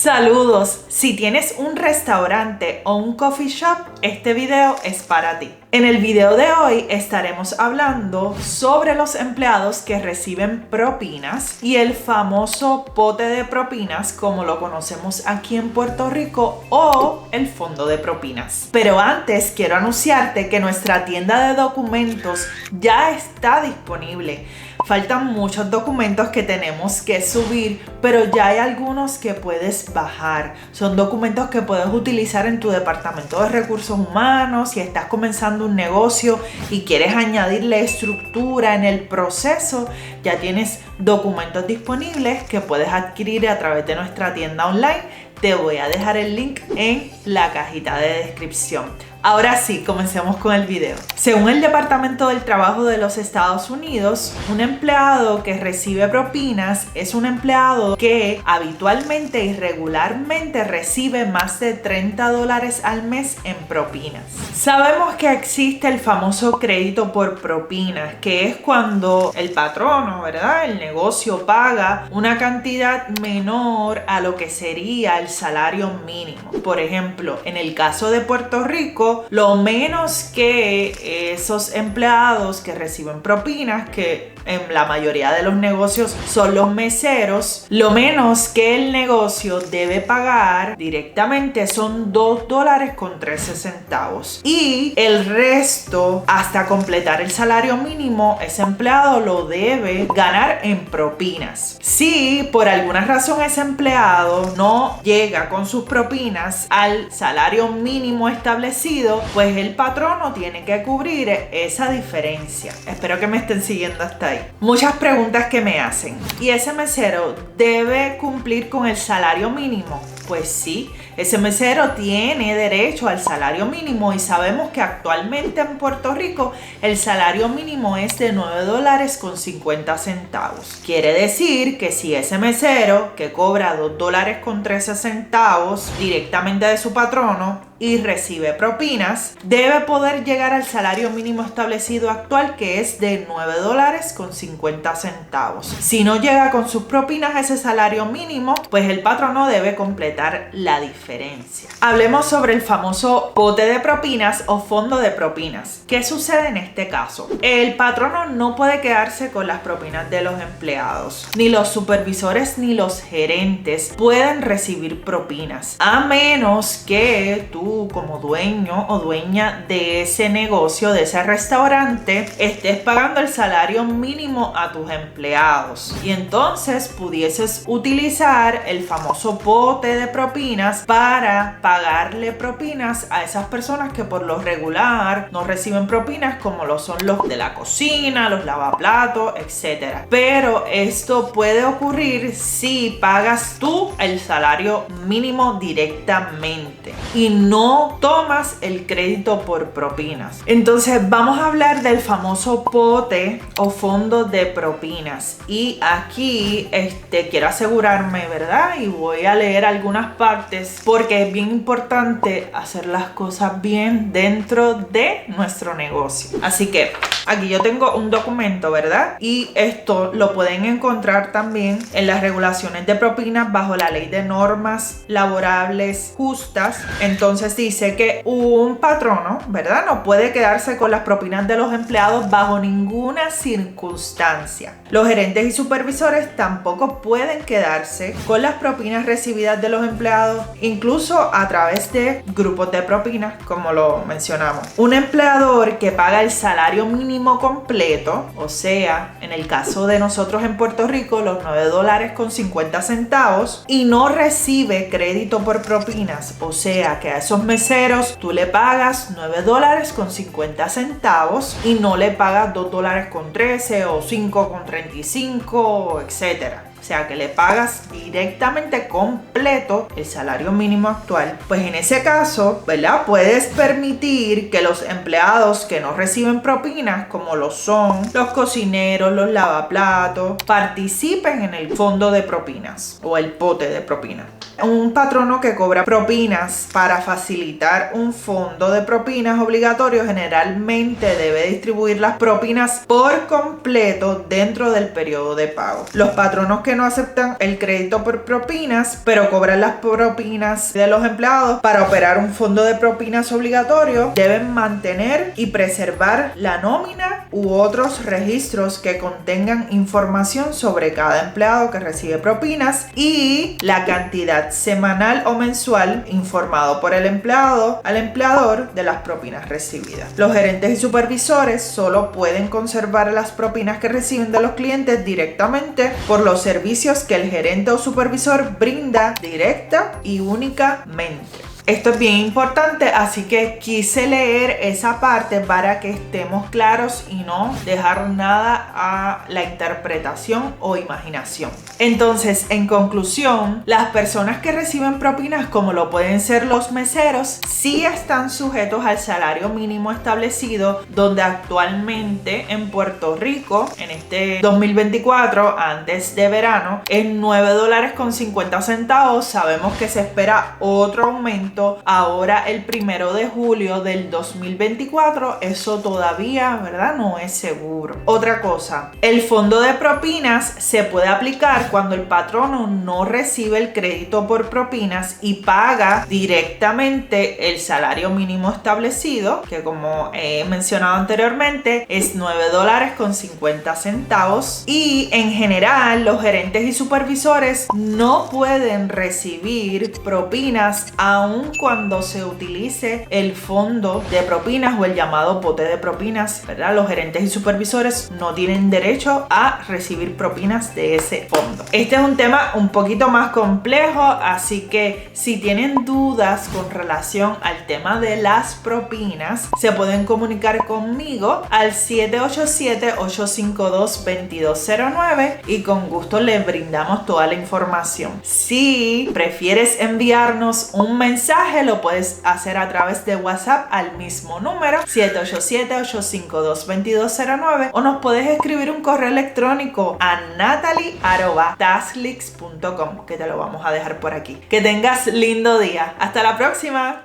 Saludos, si tienes un restaurante o un coffee shop, este video es para ti. En el video de hoy estaremos hablando sobre los empleados que reciben propinas y el famoso pote de propinas como lo conocemos aquí en Puerto Rico o el fondo de propinas. Pero antes quiero anunciarte que nuestra tienda de documentos ya está disponible. Faltan muchos documentos que tenemos que subir, pero ya hay algunos que puedes bajar. Son documentos que puedes utilizar en tu departamento de recursos humanos si estás comenzando un negocio y quieres añadirle estructura en el proceso. Ya tienes documentos disponibles que puedes adquirir a través de nuestra tienda online. Te voy a dejar el link en la cajita de descripción. Ahora sí, comencemos con el video. Según el Departamento del Trabajo de los Estados Unidos, un empleado que recibe propinas es un empleado que habitualmente y regularmente recibe más de $30 al mes en propinas. Sabemos que existe el famoso crédito por propinas, que es cuando el patrono, ¿verdad? El negocio paga una cantidad menor a lo que sería el salario mínimo. Por ejemplo, en el caso de Puerto Rico, lo menos que esos empleados que reciben propinas, que en la mayoría de los negocios son los meseros, lo menos que el negocio debe pagar directamente son $2.13. Y el resto, hasta completar el salario mínimo, ese empleado lo debe ganar en propinas. Si por alguna razón ese empleado no llega con sus propinas al salario mínimo establecido, pues el patrono tiene que cubrir esa diferencia. Espero que me estén siguiendo hasta ahí. Muchas preguntas que me hacen. ¿Y ese mesero debe cumplir con el salario mínimo? Pues sí, ese mesero tiene derecho al salario mínimo y sabemos que actualmente en Puerto Rico el salario mínimo es de $9.50. Quiere decir que si ese mesero que cobra $2.13 directamente de su patrono y recibe propinas, debe poder llegar al salario mínimo establecido actual, que es de $9.50. Si no llega con sus propinas a ese salario mínimo, pues el patrono debe completar la diferencia. Hablemos sobre el famoso pote de propinas o fondo de propinas. ¿Qué sucede en este caso? El patrono no puede quedarse con las propinas de los empleados. Ni los supervisores ni los gerentes pueden recibir propinas, a menos que tú, como dueño o dueña de ese negocio, de ese restaurante, estés pagando el salario mínimo a tus empleados, y entonces pudieses utilizar el famoso pote de propinas para pagarle propinas a esas personas que por lo regular no reciben propinas, como lo son los de la cocina, los lavaplatos, etc. Pero esto puede ocurrir si pagas tú el salario mínimo directamente y no tomas el crédito por propinas. Entonces vamos a hablar del famoso pote o fondo de propinas, y aquí quiero asegurarme, ¿verdad? Y voy a leer algunas partes porque es bien importante hacer las cosas bien dentro de nuestro negocio. Así que aquí yo tengo un documento, ¿verdad? Y esto lo pueden encontrar también en las regulaciones de propinas bajo la ley de normas laborables justas. Entonces dice que un patrono, ¿verdad?, no puede quedarse con las propinas de los empleados bajo ninguna circunstancia. Los gerentes y supervisores tampoco pueden quedarse con las propinas recibidas de los empleados, incluso a través de grupos de propinas, como lo mencionamos. Un empleador que paga el salario mínimo completo, o sea, en el caso de nosotros en Puerto Rico, los $9.50, y no recibe crédito por propinas, o sea, que a esos meseros tú le pagas $9.50 y no le pagas $2.13 o $5.35, etcétera. O sea, que le pagas directamente completo el salario mínimo actual. Pues en ese caso, ¿verdad?, puedes permitir que los empleados que no reciben propinas, como lo son los cocineros, los lavaplatos, participen en el fondo de propinas o el pote de propinas. Un patrono que cobra propinas para facilitar un fondo de propinas obligatorio generalmente debe distribuir las propinas por completo dentro del periodo de pago. Los patronos que no aceptan el crédito por propinas, pero cobran las propinas de los empleados para operar un fondo de propinas obligatorio, deben mantener y preservar la nómina u otros registros que contengan información sobre cada empleado que recibe propinas y la cantidad semanal o mensual informado por el empleado al empleador de las propinas recibidas. Los gerentes y supervisores solo pueden conservar las propinas que reciben de los clientes directamente por los servicios que el gerente o supervisor brinda directa y únicamente. Esto es bien importante, así que quise leer esa parte para que estemos claros y no dejar nada a la interpretación o imaginación. Entonces, en conclusión, las personas que reciben propinas, como lo pueden ser los meseros, sí están sujetos al salario mínimo establecido, donde actualmente en Puerto Rico, en este 2024, antes de verano, es $9.50. Sabemos que se espera otro aumento ahora el 1 de julio del 2024. Eso todavía, ¿verdad?, no es seguro. Otra cosa, el fondo de propinas se puede aplicar cuando el patrono no recibe el crédito por propinas y paga directamente el salario mínimo establecido, que como he mencionado anteriormente es $9.50, y en general los gerentes y supervisores no pueden recibir propinas aun cuando se utilice el fondo de propinas o el llamado bote de propinas, ¿verdad? Los gerentes y supervisores no tienen derecho a recibir propinas de ese fondo. Este es un tema un poquito más complejo, así que si tienen dudas con relación al tema de las propinas, se pueden comunicar conmigo al 787-852-2209 y con gusto les brindamos toda la información. Si prefieres enviarnos un mensaje, lo puedes hacer a través de WhatsApp al mismo número 787-852-2209 o nos puedes escribir un correo electrónico a natalie@taslix.com, que te lo vamos a dejar por aquí. Que tengas lindo día. Hasta la próxima.